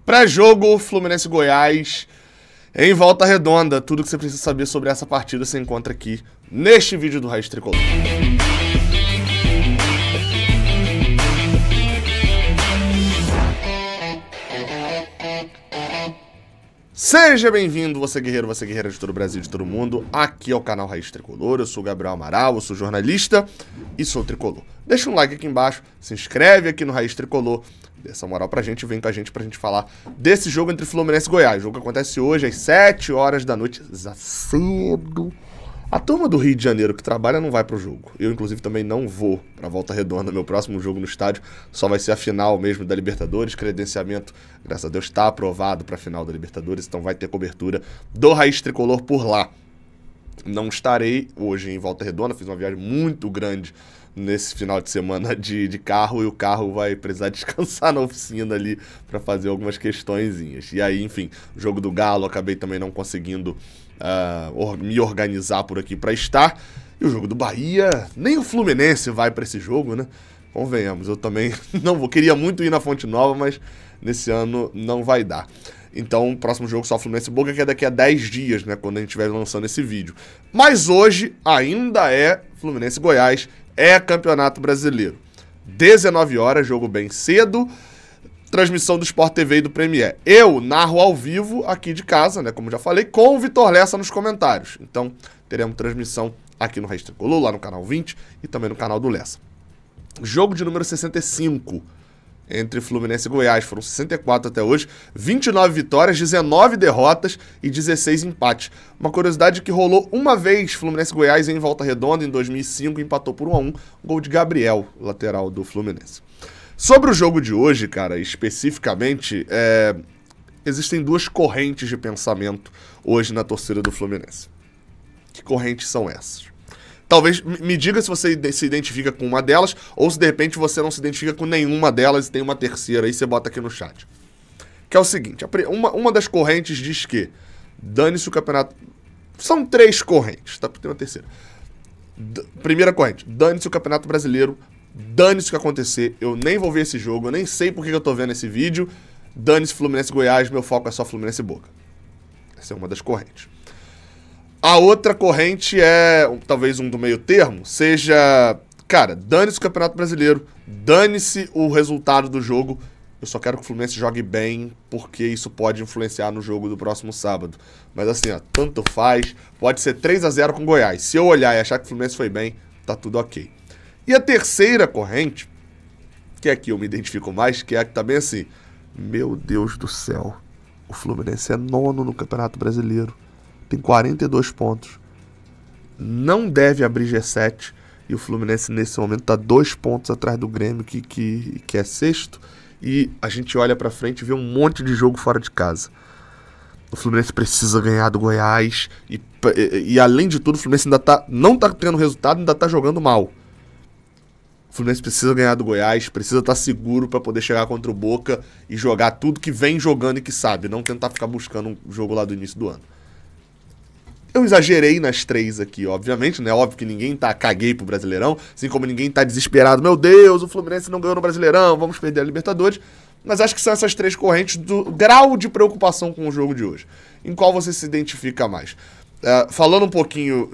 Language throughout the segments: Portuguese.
Pré-jogo, Fluminense Goiás, em Volta Redonda. Tudo que você precisa saber sobre essa partida você encontra aqui neste vídeo do Raiz Tricolor. Seja bem-vindo, você guerreiro, você guerreira de todo o Brasil, de todo o mundo. Aqui é o canal Raiz Tricolor, eu sou o Gabriel Amaral, eu sou jornalista e sou tricolor. Deixa um like aqui embaixo, se inscreve aqui no Raiz Tricolor, dê essa moral pra gente, vem com a gente pra gente falar desse jogo entre Fluminense e Goiás. O jogo acontece hoje às 7 horas da noite, cedo. A turma do Rio de Janeiro que trabalha não vai pro jogo. Eu, inclusive, também não vou pra Volta Redonda. Meu próximo jogo no estádio só vai ser a final mesmo da Libertadores. Credenciamento, graças a Deus, está aprovado pra final da Libertadores. Então vai ter cobertura do Raiz Tricolor por lá. Não estarei hoje em Volta Redonda. Fiz uma viagem muito grande nesse final de semana de carro. E o carro vai precisar descansar na oficina ali pra fazer algumas questõezinhas. E aí, enfim, o jogo do Galo, acabei também não conseguindo me organizar por aqui pra estar. E o jogo do Bahia, nem o Fluminense vai pra esse jogo, né? Convenhamos, eu também não vou. Queria muito ir na Fonte Nova, mas nesse ano não vai dar. Então, o próximo jogo só Fluminense e Boca, que é daqui a 10 dias, né? Quando a gente estiver lançando esse vídeo. Mas hoje ainda é Fluminense e Goiás, é Campeonato Brasileiro. 19 horas, jogo bem cedo. Transmissão do Sport TV e do Premier. Eu narro ao vivo aqui de casa, né, como já falei, com o Vitor Lessa nos comentários. Então, teremos transmissão aqui no Raiz Tricolor, lá no canal 20 e também no canal do Lessa. Jogo de número 65 entre Fluminense e Goiás. Foram 64 até hoje, 29 vitórias, 19 derrotas e 16 empates. Uma curiosidade que rolou uma vez Fluminense e Goiás em Volta Redonda, em 2005, empatou por 1-1, gol de Gabriel, lateral do Fluminense. Sobre o jogo de hoje, cara, especificamente, existem duas correntes de pensamento hoje na torcida do Fluminense. Que correntes são essas? Talvez me diga se você se identifica com uma delas ou se de repente você não se identifica com nenhuma delas e tem uma terceira, aí você bota aqui no chat. Que é o seguinte, uma das correntes diz que dane-se o campeonato... São três correntes, tá? Tem uma terceira. Primeira corrente, dane-se o Campeonato Brasileiro, dane-se o que acontecer, eu nem vou ver esse jogo, eu nem sei por que eu tô vendo esse vídeo, dane-se Fluminense e Goiás, meu foco é só Fluminense e Boca. Essa é uma das correntes. A outra corrente é, talvez um do meio termo, seja, cara, dane-se o Campeonato Brasileiro, dane-se o resultado do jogo, eu só quero que o Fluminense jogue bem, porque isso pode influenciar no jogo do próximo sábado. Mas assim, ó, tanto faz, pode ser 3-0 com o Goiás, se eu olhar e achar que o Fluminense foi bem, tá tudo ok. E a terceira corrente, que é a que eu me identifico mais, que é a que tá bem assim, meu Deus do céu, o Fluminense é nono no Campeonato Brasileiro, tem 42 pontos, não deve abrir G7, e o Fluminense nesse momento tá 2 pontos atrás do Grêmio, que é sexto, e a gente olha pra frente e vê um monte de jogo fora de casa. O Fluminense precisa ganhar do Goiás, e além de tudo, o Fluminense ainda não tá tendo resultado, ainda tá jogando mal. O Fluminense precisa ganhar do Goiás, precisa estar seguro para poder chegar contra o Boca e jogar tudo que vem jogando e que sabe, não tentar ficar buscando um jogo lá do início do ano. Eu exagerei nas três aqui, obviamente, né? Óbvio que ninguém caguei pro Brasileirão, assim como ninguém tá desesperado, meu Deus, o Fluminense não ganhou no Brasileirão, vamos perder a Libertadores. Mas acho que são essas três correntes do grau de preocupação com o jogo de hoje. Em qual você se identifica mais? Falando um pouquinho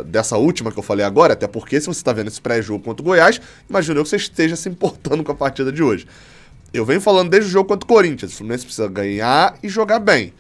dessa última que eu falei agora, até porque se você está vendo esse pré-jogo contra o Goiás, imagino eu que você esteja se importando com a partida de hoje. Eu venho falando desde o jogo contra o Corinthians, o Fluminense precisa ganhar e jogar bem.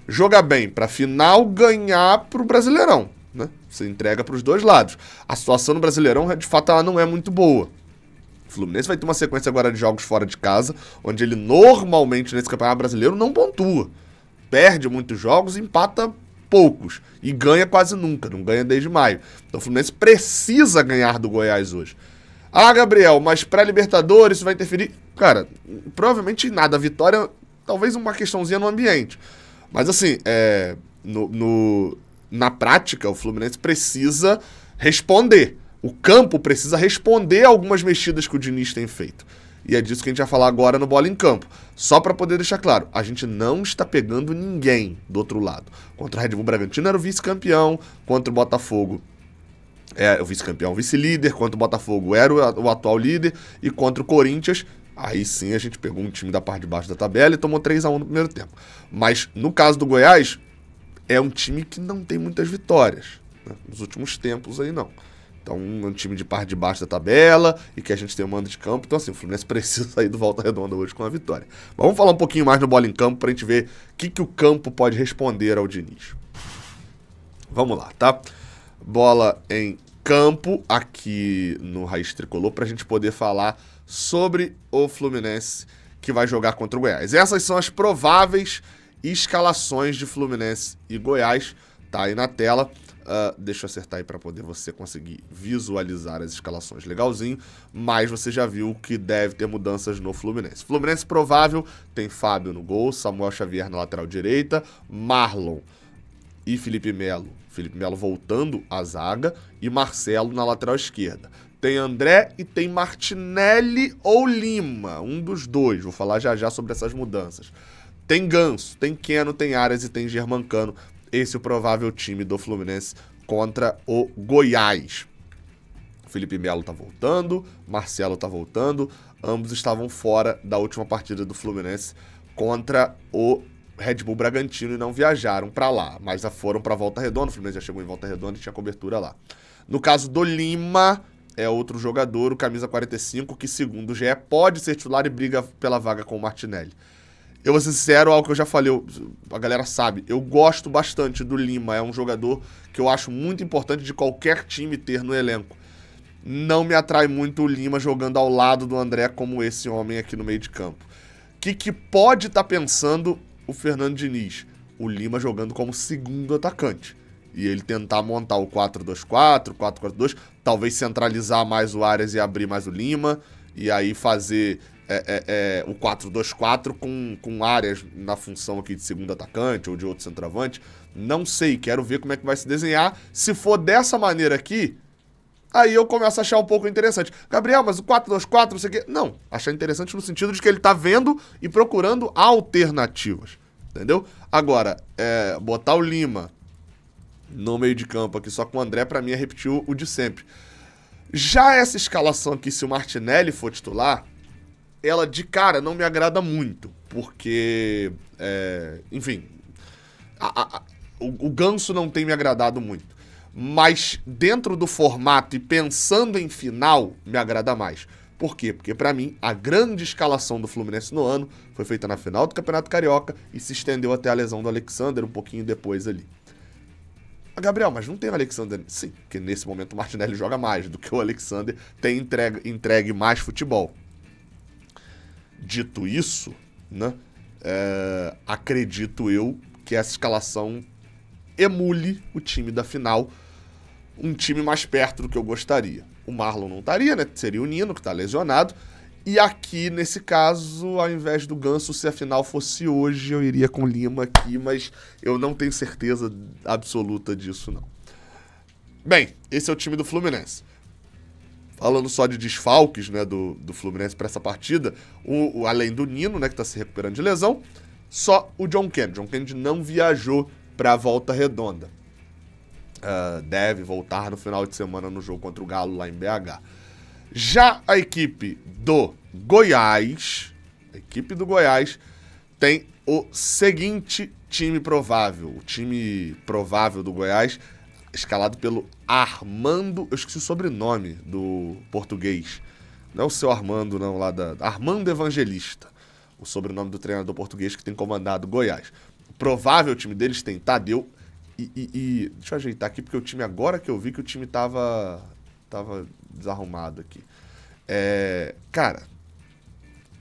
Jogar bem para final, ganhar para o Brasileirão, né? Você entrega para os dois lados. A situação no Brasileirão, de fato, ela não é muito boa. O Fluminense vai ter uma sequência agora de jogos fora de casa, onde ele normalmente nesse Campeonato Brasileiro não pontua. Perde muitos jogos, empata poucos e ganha quase nunca, não ganha desde maio. Então o Fluminense precisa ganhar do Goiás hoje. Ah, Gabriel, mas pré-Libertadores isso vai interferir? Cara, provavelmente nada. A vitória, talvez uma questãozinha no ambiente. Mas assim, na prática, o Fluminense precisa responder. O campo precisa responder a algumas mexidas que o Diniz tem feito. E é disso que a gente vai falar agora no Bola em Campo. Só para poder deixar claro, a gente não está pegando ninguém do outro lado. Contra o Red Bull Bragantino era o vice-campeão, contra o Botafogo o vice-campeão, vice-líder, contra o Botafogo era o atual líder, e contra o Corinthians Aí sim a gente pegou um time da parte de baixo da tabela e tomou 3-1 no primeiro tempo. Mas no caso do Goiás, é um time que não tem muitas vitórias, né? Nos últimos tempos aí não. Então é um time de parte de baixo da tabela e que a gente tem um mando de campo. Então assim, o Fluminense precisa sair do Volta Redonda hoje com a vitória. Mas vamos falar um pouquinho mais no Bola em Campo pra gente ver o que o campo pode responder ao Diniz. Vamos lá, tá? Bola em campo aqui no Raiz Tricolor pra gente poder falar sobre o Fluminense que vai jogar contra o Goiás. Essas são as prováveis escalações de Fluminense e Goiás. Tá aí na tela. Deixa eu acertar aí para poder você conseguir visualizar as escalações legalzinho, mas você já viu que deve ter mudanças no Fluminense. Fluminense provável, tem Fábio no gol, Samuel Xavier na lateral direita, Marlon e Felipe Melo. Felipe Melo voltando à zaga e Marcelo na lateral esquerda. Tem André e tem Martinelli ou Lima, um dos dois. Vou falar já já sobre essas mudanças. Tem Ganso, tem Keno, tem Arias e tem Germancano. Esse é o provável time do Fluminense contra o Goiás. Felipe Melo tá voltando, Marcelo tá voltando. Ambos estavam fora da última partida do Fluminense contra o Red Bull Bragantino e não viajaram para lá, mas já foram para Volta Redonda. O Fluminense já chegou em Volta Redonda e tinha cobertura lá. No caso do Lima, é outro jogador, o camisa 45, que segundo o GE pode ser titular e briga pela vaga com o Martinelli. Eu vou ser sincero, algo que eu já falei, a galera sabe, eu gosto bastante do Lima, é um jogador que eu acho muito importante de qualquer time ter no elenco. Não me atrai muito o Lima jogando ao lado do André como esse homem aqui no meio de campo. O que pode estar pensando o Fernando Diniz? O Lima jogando como segundo atacante. E ele tentar montar o 4-2-4, 4-4-2, talvez centralizar mais o Arias e abrir mais o Lima, e aí fazer o 4-2-4 com Arias na função aqui de segundo atacante ou de outro centroavante. Não sei, quero ver como é que vai se desenhar. Se for dessa maneira aqui, aí eu começo a achar um pouco interessante. Gabriel, mas o 4-2-4, não sei o quê. Não, achar interessante no sentido de que ele tá vendo e procurando alternativas, entendeu? Agora, botar o Lima no meio de campo aqui só com o André, pra mim é repetir o de sempre. Já essa escalação aqui, se o Martinelli for titular, ela de cara não me agrada muito, porque, enfim, o Ganso não tem me agradado muito. Mas dentro do formato e pensando em final, me agrada mais. Por quê? Porque pra mim, a grande escalação do Fluminense no ano foi feita na final do Campeonato Carioca e se estendeu até a lesão do Alexander um pouquinho depois ali. Gabriel, mas não tem o Alexander? Sim, porque nesse momento o Martinelli joga mais do que o Alexander tem entregue mais futebol. Dito isso, né, acredito eu que essa escalação emule o time da final, um time mais perto do que eu gostaria. O Marlon não estaria, né? Seria o Nino, que tá lesionado. E aqui, nesse caso, ao invés do Ganso, se a final fosse hoje, eu iria com Lima aqui, mas eu não tenho certeza absoluta disso, não. Bem, esse é o time do Fluminense. Falando só de desfalques, né, do Fluminense para essa partida, além do Nino, né, que tá se recuperando de lesão, só o John Kennedy. John Kennedy não viajou para a Volta Redonda. Deve voltar no final de semana no jogo contra o Galo lá em BH. Já a equipe do Goiás, tem o seguinte time provável. O time provável do Goiás, escalado pelo Armando, eu esqueci o sobrenome do português. Não é o seu Armando, não, lá Armando Evangelista. O sobrenome do treinador português que tem comandado Goiás. O provável time deles tem Tadeu e deixa eu ajeitar aqui, porque o time, agora que eu vi que o time tava desarrumado aqui. Cara,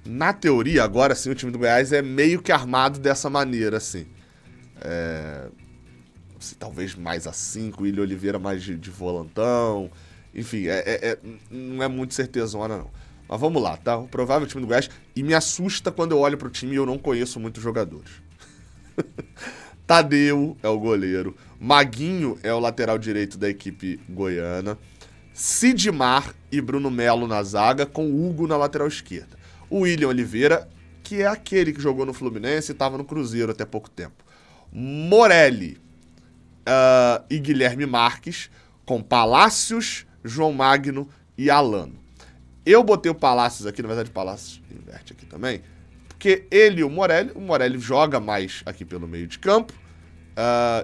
na teoria, agora sim, o time do Goiás é meio que armado dessa maneira, assim. Talvez mais assim, com o Willian Oliveira mais de volantão. Enfim, não é muito certezona, não. Mas vamos lá, tá? O provável time do Goiás. E me assusta quando eu olho pro time e eu não conheço muitos jogadores. Tadeu é o goleiro. Maguinho é o lateral direito da equipe goiana. Sidmar e Bruno Melo na zaga, com Hugo na lateral esquerda. O Willian Oliveira, que é aquele que jogou no Fluminense e estava no Cruzeiro até pouco tempo. Morelli e Guilherme Marques, com Palácios, João Magno e Alano. Eu botei o Palácios aqui, na verdade o Palácios inverte aqui também, porque ele e o Morelli joga mais aqui pelo meio de campo,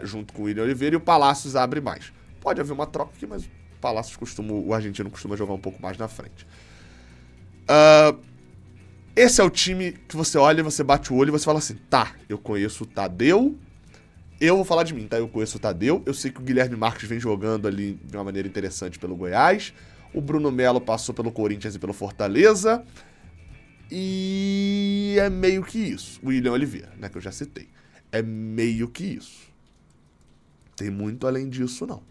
junto com o William Oliveira, e o Palácios abre mais. Pode haver uma troca aqui, mas o argentino costuma jogar um pouco mais na frente. Esse é o time que você olha, você bate o olho e você fala assim, tá, eu conheço o Tadeu, eu vou falar de mim, tá? Eu conheço o Tadeu, eu sei que o Guilherme Marques vem jogando ali de uma maneira interessante pelo Goiás, o Bruno Melo passou pelo Corinthians e pelo Fortaleza, e é meio que isso. O William Oliveira, né, que eu já citei. É meio que isso. Tem muito além disso, não.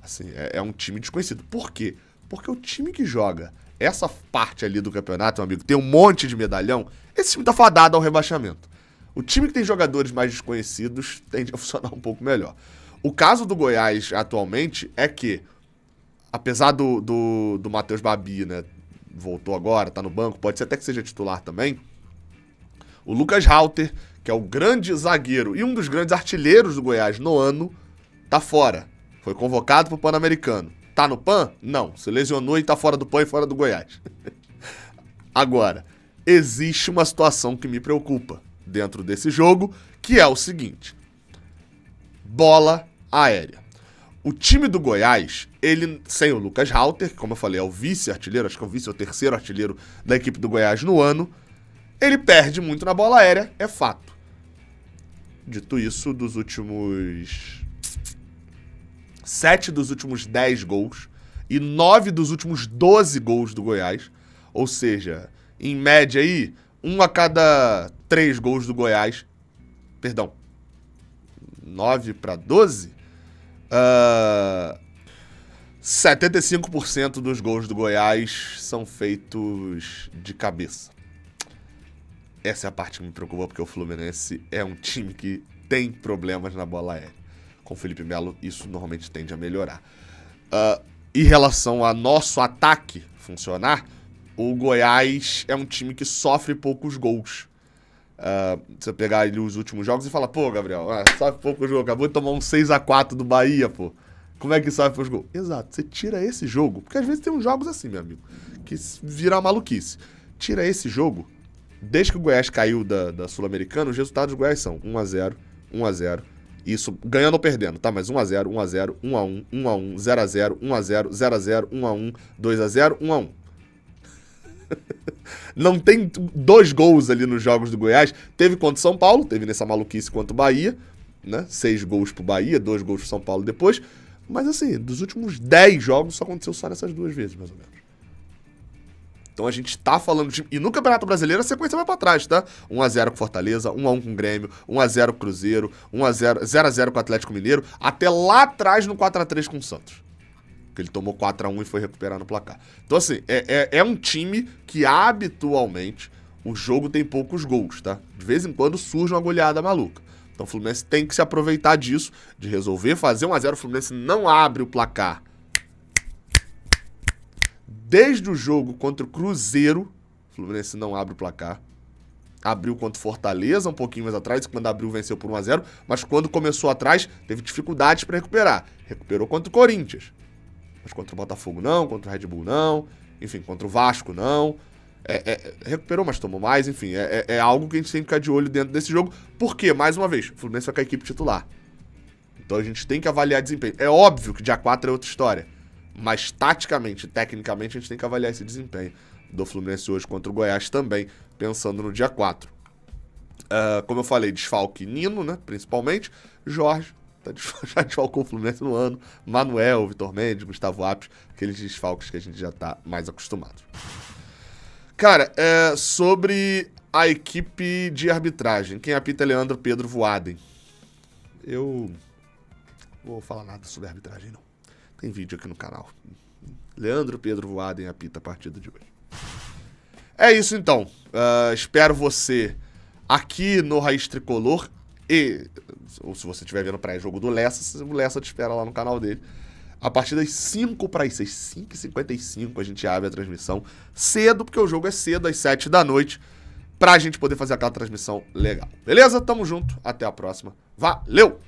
Assim, é um time desconhecido. Por quê? Porque o time que joga essa parte ali do campeonato, meu amigo, tem um monte de medalhão, esse time tá fadado ao rebaixamento. O time que tem jogadores mais desconhecidos tende a funcionar um pouco melhor. O caso do Goiás atualmente é que, apesar do Matheus Babi, né, voltou agora, tá no banco, pode ser até que seja titular também, o Lucas Halter, que é o grande zagueiro e um dos grandes artilheiros do Goiás no ano, tá fora. Foi convocado pro Pan-Americano. Tá no PAN? Não. Se lesionou e tá fora do PAN e fora do Goiás. Agora, existe uma situação que me preocupa dentro desse jogo, que é o seguinte. Bola aérea. O time do Goiás, ele, sem o Lucas Halter, que como eu falei é o vice-artilheiro, acho que é o vice ou terceiro artilheiro da equipe do Goiás no ano, ele perde muito na bola aérea, é fato. Dito isso, dos últimos 7 dos últimos 10 gols e 9 dos últimos 12 gols do Goiás, ou seja, em média aí, 1 a cada 3 gols do Goiás, perdão, 9 para 12, 75% dos gols do Goiás são feitos de cabeça. Essa é a parte que me preocupa, porque o Fluminense é um time que tem problemas na bola aérea. Com o Felipe Melo, isso normalmente tende a melhorar. Em relação a nosso ataque funcionar, o Goiás é um time que sofre poucos gols. Você pegar ali os últimos jogos e falar, pô, Gabriel, sofre poucos gols, acabou de tomar um 6-4 do Bahia, pô. Como é que sofre poucos gols? Exato, você tira esse jogo, porque às vezes tem uns jogos assim, meu amigo, que vira maluquice. Tira esse jogo, desde que o Goiás caiu da Sul-Americana, os resultados do Goiás são 1-0, 1-0, isso ganhando ou perdendo, tá? Mas 1-0, 1-0, 1-1, 1-1, 0-0, 1-0, 0-0, 1-1, 2-0, 1-1. Não tem 2 gols ali nos jogos do Goiás. Teve contra o São Paulo, teve nessa maluquice contra o Bahia, né? 6 gols pro Bahia, 2 gols pro São Paulo depois. Mas assim, dos últimos 10 jogos só aconteceu só nessas 2 vezes, mais ou menos. Então a gente tá falando de... E no Campeonato Brasileiro a sequência vai pra trás, tá? 1-0 com Fortaleza, 1-1 com o Grêmio, 1-0 com o Cruzeiro, 0-0 com o Atlético Mineiro, até lá atrás no 4-3 com o Santos. Que ele tomou 4-1 e foi recuperar no placar. Então assim, é um time que habitualmente o jogo tem poucos gols, tá? De vez em quando surge uma goleada maluca. Então o Fluminense tem que se aproveitar disso, de resolver fazer 1-0. O Fluminense não abre o placar. Desde o jogo contra o Cruzeiro, o Fluminense não abre o placar. Abriu contra o Fortaleza um pouquinho mais atrás, quando abriu venceu por 1-0, mas quando começou atrás, teve dificuldades para recuperar. Recuperou contra o Corinthians. Mas contra o Botafogo não, contra o Red Bull não, enfim, contra o Vasco não. Recuperou, mas tomou mais, enfim. É algo que a gente tem que ficar de olho dentro desse jogo. Porque, mais uma vez, o Fluminense vai com a equipe titular. Então a gente tem que avaliar desempenho. É óbvio que dia 4 é outra história. Mas taticamente, tecnicamente, a gente tem que avaliar esse desempenho do Fluminense hoje contra o Goiás também, pensando no dia 4. Como eu falei, desfalque Nino, né, principalmente. Jorge, já desfalcou o Fluminense no ano. Manuel, Vitor Mendes, Gustavo Apes, aqueles desfalques que a gente já tá mais acostumado. Cara, sobre a equipe de arbitragem. Quem apita é Leandro Pedro Voaden. Eu não vou falar nada sobre a arbitragem, não. Tem vídeo aqui no canal. Leandro Pedro Voaden apita a partida de hoje. É isso então. Espero você aqui no Raiz Tricolor. Ou se você estiver vendo pré-jogo do Lessa, o Lessa te espera lá no canal dele. A partir das 5 para as 6, 5h55 a gente abre a transmissão. Cedo, porque o jogo é cedo, às 7 da noite. Pra gente poder fazer aquela transmissão legal. Beleza? Tamo junto. Até a próxima. Valeu!